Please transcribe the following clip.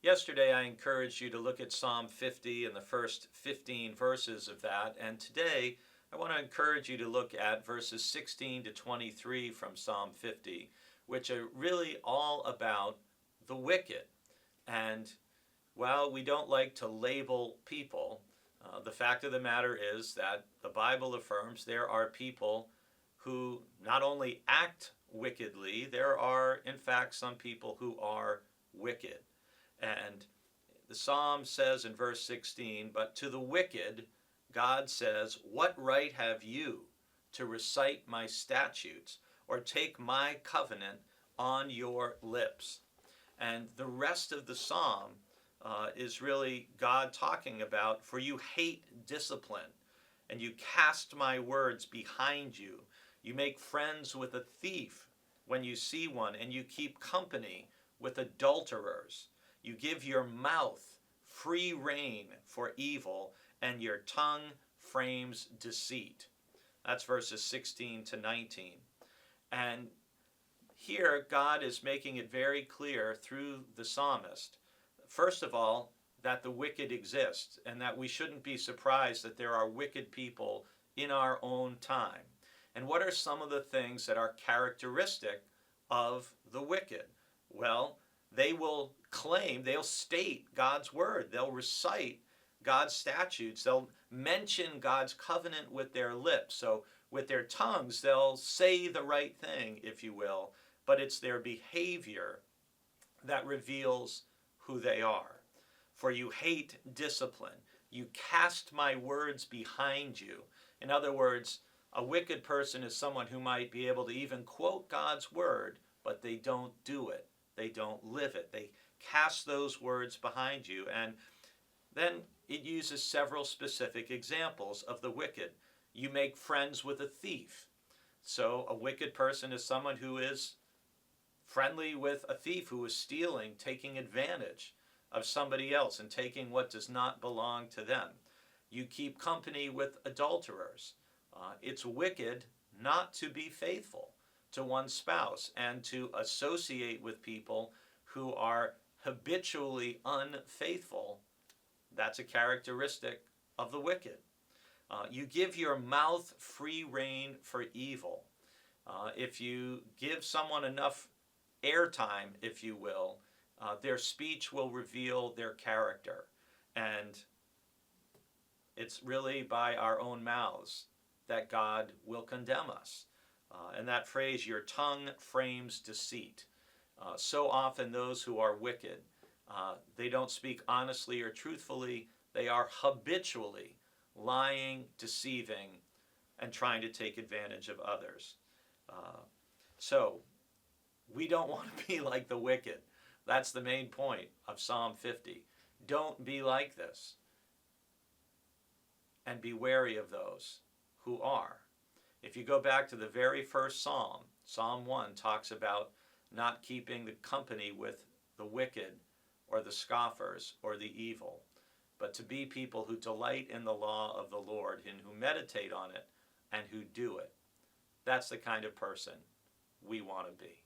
Yesterday, I encouraged you to look at Psalm 50 and the first 15 verses of that. And today, I want to encourage you to look at verses 16 to 23 from Psalm 50, which are really all about the wicked. And while we don't like to label people, the fact of the matter is that the Bible affirms there are people who not only act wickedly, there are, in fact, some people who are wicked. And the psalm says in verse 16, "But to the wicked, God says, 'What right have you to recite my statutes or take my covenant on your lips?'" And the rest of the psalm is really God talking about, "For you hate discipline, and you cast my words behind you. You make friends with a thief when you see one, and you keep company with adulterers. You give your mouth free rein for evil, and your tongue frames deceit." That's verses 16 to 19. And here, God is making it very clear through the psalmist, first of all, that the wicked exist, and that we shouldn't be surprised that there are wicked people in our own time. And what are some of the things that are characteristic of the wicked? Well, they will claim, they'll state God's word, they'll recite God's statutes, they'll mention God's covenant with their lips. So with their tongues, they'll say the right thing, if you will, but it's their behavior that reveals who they are. "For you hate discipline. You cast my words behind you." In other words, a wicked person is someone who might be able to even quote God's word, but they don't do it. They don't live it. They cast those words behind you. And then it uses several specific examples of the wicked. You make friends with a thief. So a wicked person is someone who is friendly with a thief, who is stealing, taking advantage of somebody else and taking what does not belong to them. You keep company with adulterers. It's wicked not to be faithful to one's spouse and to associate with people who are habitually unfaithful. That's a characteristic of the wicked. You give your mouth free rein for evil. If you give someone enough airtime, if you will, their speech will reveal their character. And it's really by our own mouths that God will condemn us. And that phrase, "your tongue frames deceit." So often those who are wicked, they don't speak honestly or truthfully. They are habitually lying, deceiving, and trying to take advantage of others. So we don't want to be like the wicked. That's the main point of Psalm 50. Don't be like this. And be wary of those who are. If you go back to the very first psalm, Psalm 1 talks about not keeping the company with the wicked or the scoffers or the evil, but to be people who delight in the law of the Lord and who meditate on it and who do it. That's the kind of person we want to be.